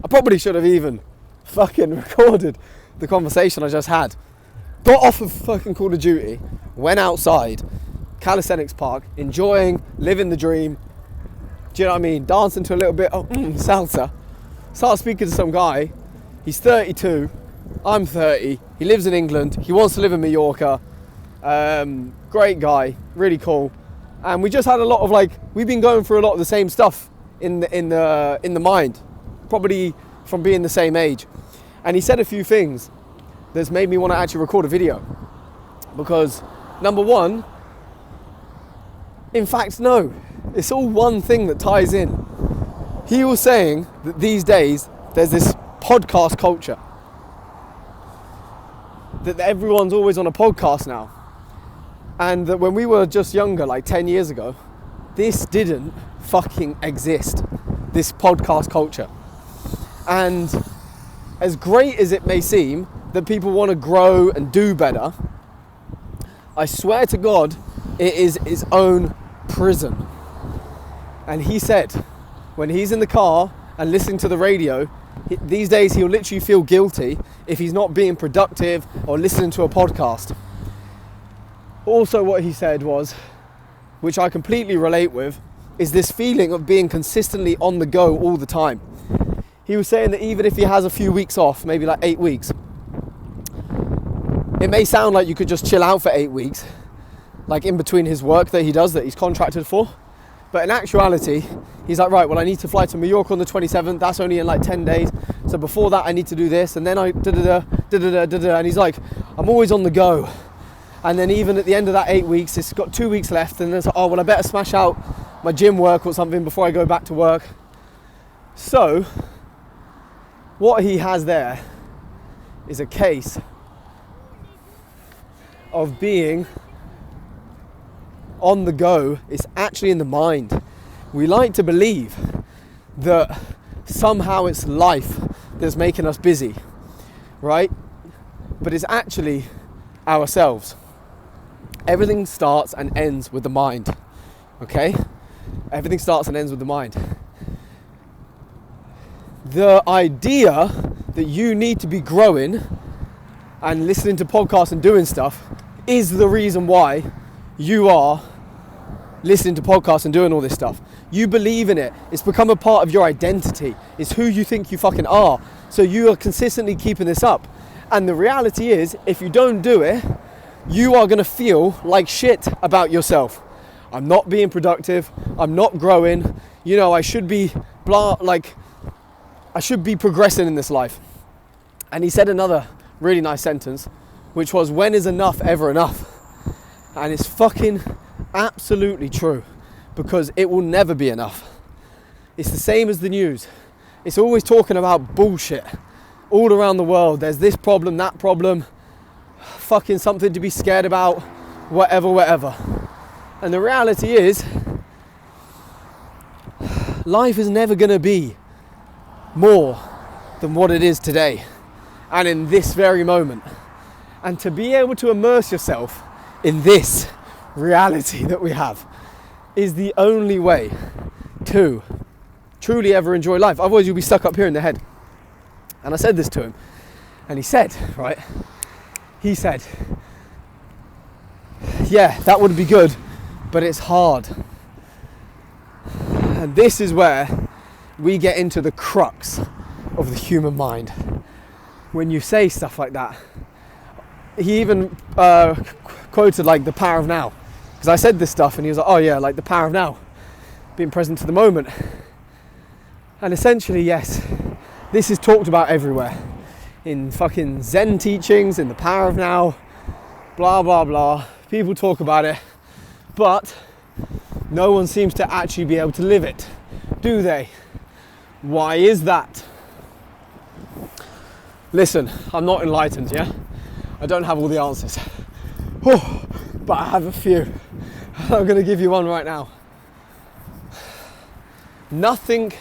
I probably should have even fucking recorded the conversation I just had. Got off of fucking Call of Duty, went outside, calisthenics park, enjoying, living the dream. Do you know what I mean? Dancing to a little bit of salsa. Start speaking to some guy. He's 32. I'm 30. He lives in England. He wants to live in Mallorca. Great guy, really cool. And we just had a lot of we've been going through a lot of the same stuff in the mind, probably from being the same age. And he said a few things that's made me want to actually record a video. Because number one, in fact, no, it's all one thing that ties in. He was saying that these days there's this podcast culture. That everyone's always on a podcast now. And that when we were just younger, 10 years ago, this didn't fucking exist. This podcast culture. And as great as it may seem that people want to grow and do better, I swear to God, it is its own prison. And he said, when he's in the car and listening to the radio, these days he'll literally feel guilty if he's not being productive or listening to a podcast. Also what he said was, which I completely relate with, is this feeling of being consistently on the go all the time. He was saying that even if he has a few weeks off, maybe 8 weeks, it may sound like you could just chill out for 8 weeks, in between his work that he does, that he's contracted for. But in actuality, he's like, right, well, I need to fly to Mallorca on the 27th. That's only in 10 days. So before that, I need to do this. And then I and he's like, I'm always on the go. And then even at the end of that 8 weeks, it's got 2 weeks left. And then it's like, oh, well, I better smash out my gym work or something before I go back to work. So what he has there is a case of being on the go. It's actually in the mind. We like to believe that somehow it's life that's making us busy, right? But it's actually ourselves. Everything starts and ends with the mind, okay? Everything starts and ends with the mind. The idea that you need to be growing and listening to podcasts and doing stuff is the reason why you are listening to podcasts and doing all this stuff. You believe in it. It's become a part of your identity. It's who you think you fucking are. So you are consistently keeping this up. And the reality is, if you don't do it, you are going to feel like shit about yourself. I'm not being productive. I'm not growing. I should be I should be progressing in this life. And he said another really nice sentence, which was, when is enough ever enough? And it's fucking absolutely true, because it will never be enough. It's the same as the news. It's always talking about bullshit all around the world. There's this problem, that problem, fucking something to be scared about, whatever. And the reality is, life is never going to be more than what it is today and in this very moment. And to be able to immerse yourself in this reality that we have is the only way to truly ever enjoy life. Otherwise you'll be stuck up here in the head. And I said this to him, and he said, yeah, that would be good, but it's hard. And this is where we get into the crux of the human mind. When you say stuff like that, he even quoted the power of now, because I said this stuff and he was like, oh yeah, the power of now, being present to the moment. And essentially, yes, this is talked about everywhere, in fucking Zen teachings, in the power of now, blah blah blah. People talk about it, but no one seems to actually be able to live it, do they? Why is that? Listen, I'm not enlightened, yeah? I don't have all the answers. But I have a few. I'm going to give you one right now. Nothing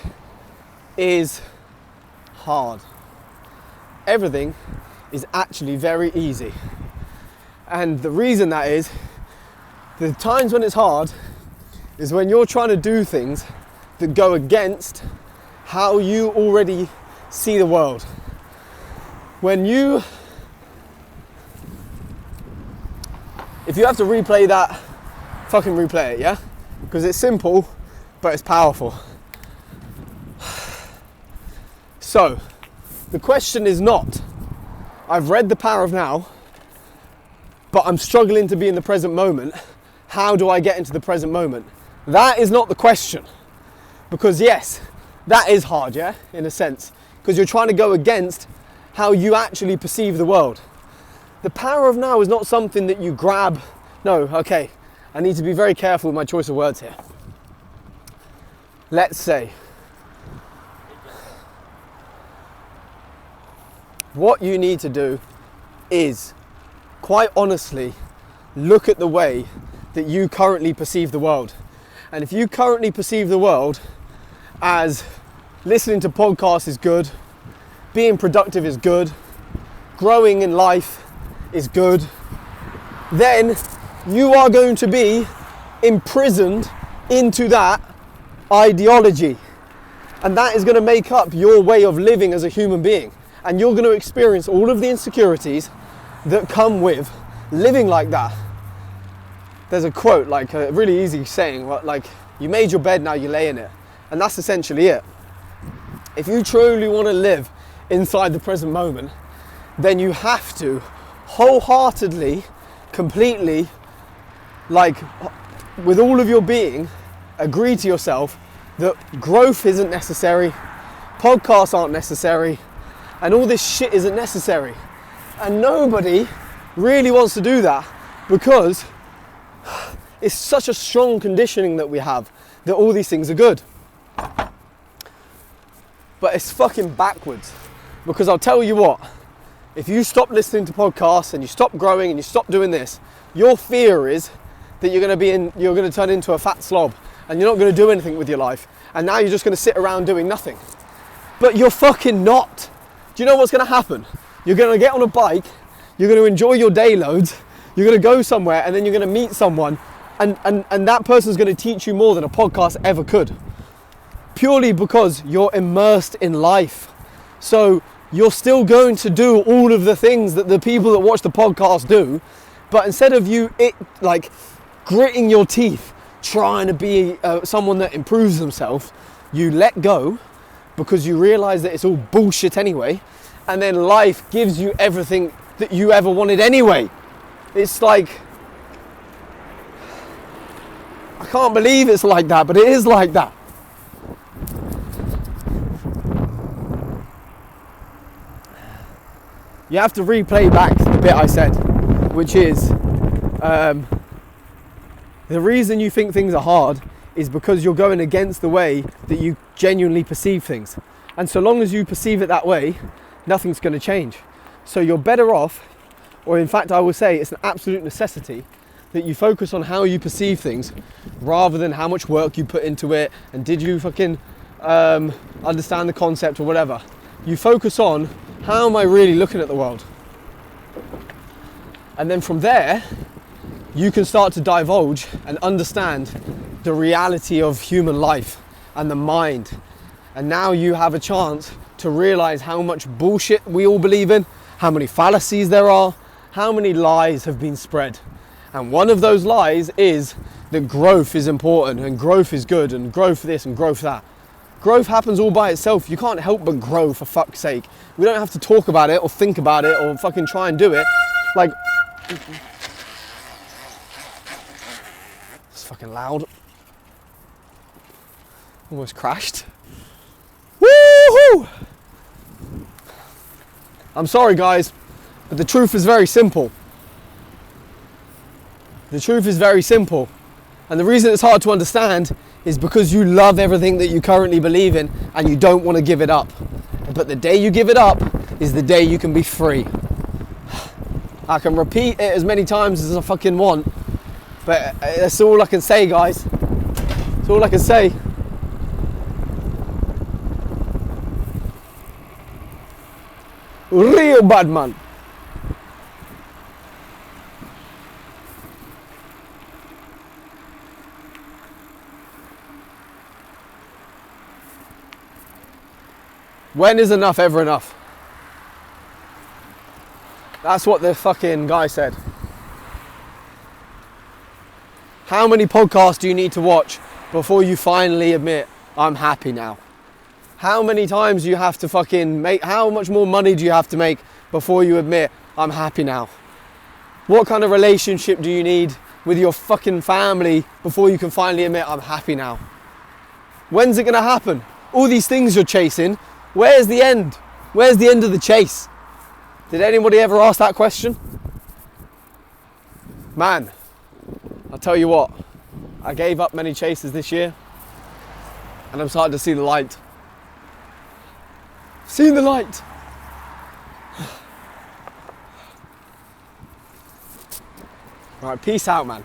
is hard. Everything is actually very easy. And the reason that is, the times when it's hard is when you're trying to do things that go against how you already see the world. If you have to replay that, fucking replay it, yeah? Because it's simple, but it's powerful. So, the question is not, I've read The Power of Now, but I'm struggling to be in the present moment. How do I get into the present moment? That is not the question. Because yes, that is hard, yeah, in a sense. Because you're trying to go against how you actually perceive the world. The power of now is not something that you grab. No, okay, I need to be very careful with my choice of words here. Let's say, what you need to do is, quite honestly, look at the way that you currently perceive the world. And if you currently perceive the world as listening to podcasts is good, being productive is good, growing in life is good, then you are going to be imprisoned into that ideology. And that is going to make up your way of living as a human being. And you're going to experience all of the insecurities that come with living like that. There's a quote, like a really easy saying, like, you made your bed, now you lay in it. And that's essentially it. If you truly want to live inside the present moment, then you have to wholeheartedly, completely, like with all of your being, agree to yourself that growth isn't necessary, podcasts aren't necessary, and all this shit isn't necessary. And nobody really wants to do that because it's such a strong conditioning that we have that all these things are good. But it's fucking backwards. Because I'll tell you what, if you stop listening to podcasts and you stop growing and you stop doing this, your fear is that you're going to turn into a fat slob and you're not going to do anything with your life. And now you're just going to sit around doing nothing. But you're fucking not. Do you know what's going to happen? You're going to get on a bike, you're going to enjoy your day loads, you're going to go somewhere, and then you're going to meet someone, and that person's going to teach you more than a podcast ever could. Purely because you're immersed in life. So you're still going to do all of the things that the people that watch the podcast do, but instead of like gritting your teeth, trying to be someone that improves themselves, you let go because you realize that it's all bullshit anyway, and then life gives you everything that you ever wanted anyway. It's like, I can't believe it's like that, but it is like that. You have to replay back the bit I said, which is the reason you think things are hard is because you're going against the way that you genuinely perceive things. And so long as you perceive it that way, nothing's going to change. So you're better off, or in fact I would say it's an absolute necessity, that you focus on how you perceive things rather than how much work you put into it and did you fucking understand the concept or whatever. You focus on, how am I really looking at the world? And then from there, you can start to divulge and understand the reality of human life and the mind. And now you have a chance to realize how much bullshit we all believe in, how many fallacies there are, how many lies have been spread. And one of those lies is that growth is important and growth is good and growth this and growth that. Growth happens all by itself. You can't help but grow, for fuck's sake. We don't have to talk about it or think about it or fucking try and do it. Like, it's fucking loud. Almost crashed. Woohoo! I'm sorry guys, but the truth is very simple. The truth is very simple. And the reason it's hard to understand is because you love everything that you currently believe in and you don't want to give it up. But the day you give it up is the day you can be free. I can repeat it as many times as I fucking want, but that's all I can say, guys. That's all I can say. Real bad man. When is enough ever enough? That's what the fucking guy said. How many podcasts do you need to watch before you finally admit, I'm happy now? How many times do you have to fucking make, how much more money do you have to make before you admit, I'm happy now? What kind of relationship do you need with your fucking family before you can finally admit, I'm happy now? When's it gonna happen? All these things you're chasing, where's the end? Where's the end of the chase? Did anybody ever ask that question? Man, I'll tell you what, I gave up many chases this year and I'm starting to see the light. Seen the light. All right, peace out, man.